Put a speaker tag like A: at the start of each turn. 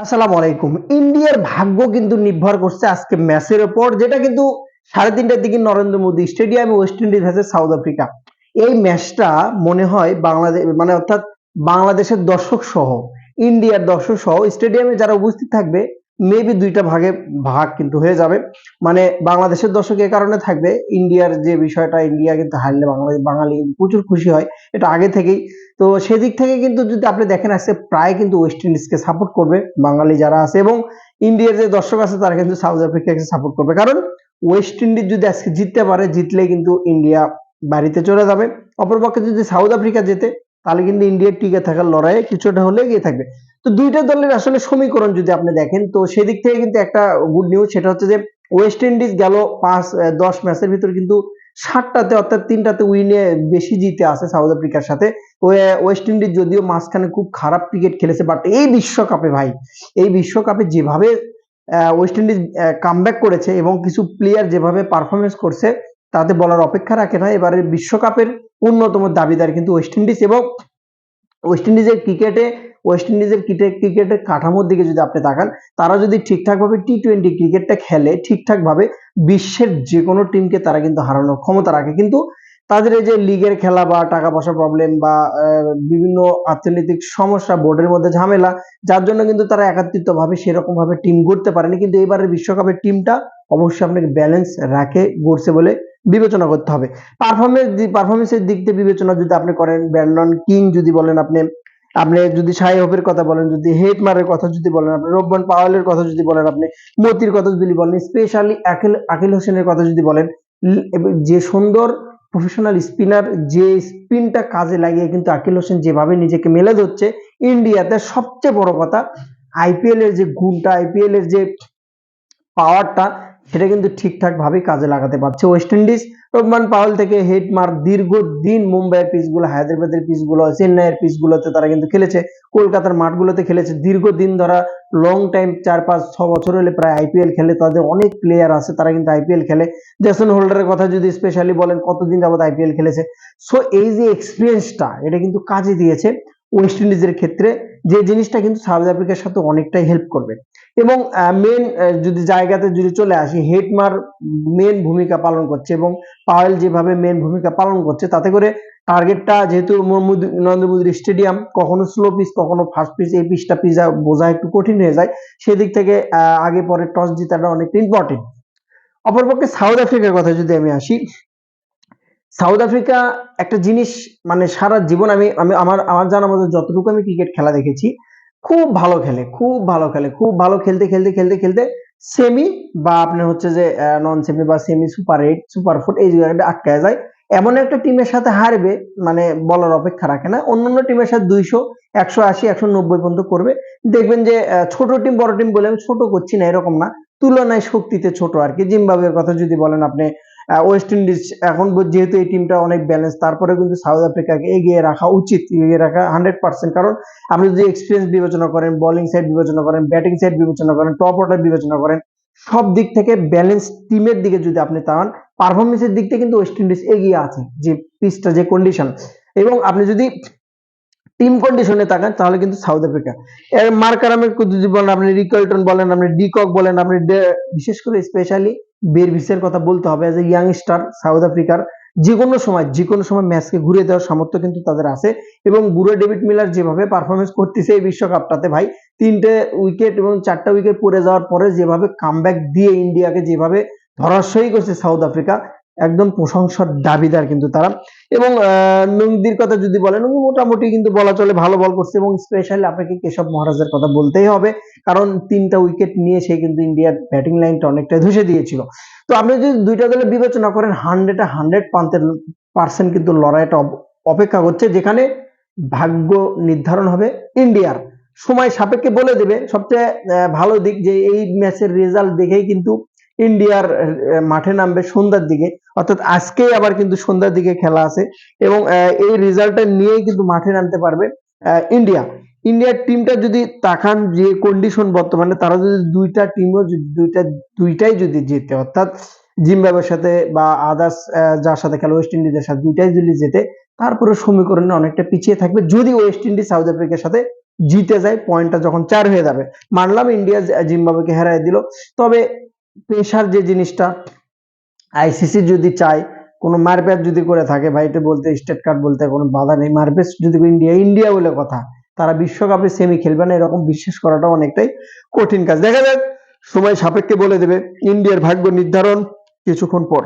A: আসসালামু আলাইকুম। ইন্ডিয়ার ভাগ্য কিন্তু নির্ভর করছে আজকে ম্যাচের উপর, যেটা কিন্তু 3:30টার দিকে নরেন্দ্র মোদী স্টেডিয়ামে West Indies versus south Africa. এই ম্যাচটা মনে হয় বাংলাদেশ মানে অর্থাৎ বাংলাদেশের দর্শক সহ ইন্ডিয়ার দর্শক সহ স্টেডিয়ামে যারা উপস্থিত থাকবে মেবি দুইটা ভাগে ভাগ কিন্তু হয়ে যাবে। মানে বাংলাদেশের দর্শক এ কারণে থাকবে, ইন্ডিয়ার যে বিষয়টা, ইন্ডিয়া কিন্তু হারলে বাঙালি কিন্তু প্রচুর খুশি হয়, এটা আগে থেকেই। তো সেদিক থেকে কিন্তু যদি আপনি দেখেন আজকে প্রায় কিন্তু ওয়েস্ট ইন্ডিজকে সাপোর্ট করবে বাঙালি যারা আছে, এবং ইন্ডিয়ার যে দর্শক আছে তারা কিন্তু সাউথ আফ্রিকাকে সাপোর্ট করবে, কারণ ওয়েস্ট ইন্ডিজ যদি আজকে জিততে পারে, জিতলে কিন্তু ইন্ডিয়া বাড়িতে চলে যাবে। অপরপক্ষে যদি সাউথ আফ্রিকা জেতে তাহলে কিন্তু ইন্ডিয়ার টিকে থাকার লড়াইয়ে কিছুটা হলে এগিয়ে থাকবে। তো দুইটা দলের আসলে সমীকরণ যদি আপনি দেখেন, তো সেদিক থেকে কিন্তু একটা গুড নিউজ, সেটা হচ্ছে যে ওয়েস্ট ইন্ডিজ গেল 10 ম্যাচের ভিতরে কিন্তু 7টাতে অর্থাৎ 3টাতে উইনে বেশি জিতে আছে সাউথ আফ্রিকার সাথে। ওয়েস্ট ইন্ডিজ যদিও মাঝখানে খুব খারাপ ক্রিকেট খেলেছে, বাট এই বিশ্বকাপে ভাই, এই বিশ্বকাপে যেভাবে ওয়েস্ট ইন্ডিজ কামব্যাক করেছে এবং কিছু প্লেয়ার যেভাবে পারফরমেন্স করছে, তাতে বলার অপেক্ষা রাখে না। এবারের বিশ্বকাপের অন্যতম দাবিদার কিন্তু ওয়েস্ট ইন্ডিজ, এবং ওয়েস্ট ইন্ডিজের ক্রিকেটে ক্রিকেটের কাঠামোর দিকে যদি আপনি তাকান, তারা যদি ঠিকঠাকভাবে টি-20 ক্রিকেটটা খেলে ঠিকঠাকভাবে, বিশ্বের যে কোনো টিমকে তারা কিন্তু হারানোর ক্ষমতা রাখে। কিন্তু তাদের এই যে লিগের খেলা বা টাকা পয়সার প্রবলেম বা বিভিন্ন অর্থনৈতিক সমস্যা, বোর্ডের মধ্যে ঝামেলা, যার জন্য কিন্তু তারা একাত্রিতভাবে সেরকমভাবে টিম গড়তে পারেনি। কিন্তু এবারের বিশ্বকাপের টিমটা অবশ্যই আপনাকে ব্যালেন্স রাখে গড়ছে বলে বিবেচনা করতে হবে। পারফরমেন্সের দিক দিয়ে বিবেচনা যদি আপনি করেন, ব্র্যান্ডন কিং যদি বলেন, আপনি আপনি যদি শাই হোপের কথা বলেন, যদি হেটমারের কথা যদি বলেন, আপনি রোবমান পাওয়েলের কথা যদি বলেন, আপনি মতির কথা যদি বলেন, স্পেশালি আকিল হোসেনের কথা যদি বলেন, যে সুন্দর প্রফেশনাল স্পিনার, যে স্পিনটা কাজে লাগিয়ে কিন্তু আকিল হোসেন যেভাবে নিজেকে মেলে ধরছে ইন্ডিয়াতে, সবচেয়ে বড় কথা আইপিএল এর যে গুণটা, আইপিএল এর যে পাওয়ারটা, সেটা কিন্তু ঠিকঠাক ভাবে কাজে লাগাতে পারছে ওয়েস্ট ইন্ডিজ। রোবমান পাওয়েল থেকে হেটমার দীর্ঘদিন মুম্বাইয়ের পিচগুলো, হায়দ্রাবাদের পিচগুলো, চেন্নাইয়ের পিচগুলোতে তারা কিন্তু খেলেছে, কলকাতার মাঠগুলোতে খেলেছে দীর্ঘদিন ধরা, লং টাইম 4-5-6 বছর হলে প্রায় আইপিএল খেলে, তাদের অনেক প্লেয়ার আছে তারা কিন্তু আইপিএল খেলে। জেসন হোল্ডারের কথা যদি স্পেশালি বলেন, কতদিন যাবত আইপিএল খেলেছে। সো এই যে এক্সপিরিয়েন্সটা, এটা কিন্তু কাজে দিয়েছে ওয়েস্ট ইন্ডিজের ক্ষেত্রে, যে জিনিসটা কিন্তু সাউথ আফ্রিকার সাথে অনেকটাই হেল্প করবে। এবং মেন যদি জায়গাতে যদি চলে আসি, হেটমার মেন ভূমিকা পালন করছে এবং পাওয়েল যেভাবে মেন ভূমিকা পালন করছে, তাতে করে টার্গেটটা যেহেতু নরেন্দ্র মোদী স্টেডিয়াম, কখনো স্লো পিচ কখনো ফাস্ট পিচ, এই পিচটা বোঝা একটু কঠিন হয়ে যায়। সেদিক থেকে আগে পরে টস জিতাটা অনেকটা ইম্পর্টেন্ট। অপরপক্ষে সাউথ আফ্রিকার কথা যদি আমি আসি, সাউথ আফ্রিকা একটা জিনিস, মানে সারা জীবন আমি আমি আমার আমার জানার মতো যতটুকু আমি ক্রিকেট খেলা দেখেছি, খুব ভালো খেলে, খুব ভালো খেলে, খুব ভালো খেলতে সেমি বা আপনার হচ্ছে যে নন সেমি বা সেমি, সুপার 8, সুপার 4 এই জায়গাটা আটকায় যায়। এমন একটা টিমের সাথে হারবে, মানে বলার অপেক্ষা রাখে না। অন্যান্য টিমের সাথে 200, 180, 190 পর্যন্ত করবে। দেখবেন যে ছোট টিম বড় টিম বলে, আমি ছোট করছি না এরকম না, তুলনায় শক্তিতে ছোট আর কি। জিম্বাবুয়ের কথা যদি বলেন আপনি, ওয়েস্ট ইন্ডিজ এখন যেহেতু এই টিমটা অনেক ব্যালেন্স, তারপরে কিন্তু সাউথ আফ্রিকাকে এগিয়ে রাখা উচিত, এগিয়ে রাখা 100%। কারণ আপনি যদি এক্সপিরিয়েন্স বিবেচনা করেন, বোলিং সাইড বিবেচনা করেন, ব্যাটিং সাইড বিবেচনা করেন, টপ অর্ডার বিবেচনা করেন, সব দিক থেকে ব্যালেন্স টিমের দিকে যদি আপনি তাকান, পারফরমেন্সের দিক থেকে কিন্তু ওয়েস্ট ইন্ডিজ এগিয়ে আছে, যে পিচটা, যে কন্ডিশন। এবং আপনি যদি টিম কন্ডিশনে তাকান তাহলে কিন্তু সাউথ আফ্রিকা, এর মার্কারামের যদি বলেন, আপনি রিকলটন বলেন, আপনি ডিকক বলেন, আপনি বিশেষ করে স্পেশালি বেরভিসের কথা বলতে হবে। As a young star south আফ্রিকার যে কোনো সময় ম্যাচকে ঘুরে দেওয়ার সামর্থ্য কিন্তু তাদের আছে। এবং বুড়ো ডেভিড মিলার যেভাবে পারফরমেন্স করতেছে এই বিশ্বকাপটাতে ভাই, 3টে উইকেট এবং 4টা উইকেট পড়ে যাওয়ার পরে যেভাবে কামব্যাক দিয়ে ইন্ডিয়াকে যেভাবে ধরাশয়ী করছে সাউথ আফ্রিকা, একদম প্রশংসার দাবিদার কিন্তু তারা। এবং নন্দীর কথা যদি বলেন, মোটামুটি কিন্তু বলা চলে ভালো বল করছে, এবং স্পেশালি আপনাকে কেশব মহারাজের কথা বলতেই হবে, কারণ 3টা উইকেট নিয়ে সে কিন্তু ইন্ডিয়ার ব্যাটিং লাইনটা অনেকটা ধসে দিয়েছিল। তো আপনি যদি দুইটা দলে বিবেচনা করেন, 100% কিন্তু লড়াইটা অপেক্ষা করছে, যেখানে ভাগ্য নির্ধারণ হবে ইন্ডিয়ার। সময় সাপেক্ষে বলে দেবে। সবচেয়ে ভালো দিক যে এই ম্যাচের রেজাল্ট দেখেই কিন্তু ইন্ডিয়ার মাঠে নামবে সন্ধ্যার দিকে, অর্থাৎ আজকেই আবার কিন্তু সন্ধ্যার দিকে খেলা আছে, এবং এই রেজাল্টটা নিয়েই কিন্তু মাঠে নামতে পারবে ইন্ডিয়া। ইন্ডিয়ার টিমটা যদি তাকান যে কন্ডিশন বর্তমানে, তারা যদি দুইটা টিমও যদি দুইটাই যদি জেতে, অর্থাৎ জিম্বাবুয়ের সাথে বা আদার্স যার সাথে খেলে ওয়েস্ট ইন্ডিজের সাথে, দুইটাই যদি জেতে, তারপরে সমীকরণে অনেকটা পিছিয়ে থাকবে যদি ওয়েস্ট ইন্ডিজ সাউথ আফ্রিকার সাথে জিতে যায়, পয়েন্টটা যখন 4 হয়ে যাবে। মানলাম ইন্ডিয়া জিম্বাবুয়েকে হারিয়ে দিল, তবে পেশার যে জিনিসটা আইসিসি যদি চায় কোনো মারপ্যাচ যদি করে থাকে, ভাই এটা বলতে স্টেট কার্ড বলতে কোনো বাধা নেই, মারপ্যাচ যদি ইন্ডিয়া ইন্ডিয়া বলে কথা, তারা বিশ্বকাপে সেমি খেলবে না এরকম বিশ্বাস করাটা অনেকটাই কঠিন কাজ। দেখা যাক, সময় সাপেক্ষে বলে দেবে ইন্ডিয়ার ভাগ্য নির্ধারণ কিছুক্ষণ পর।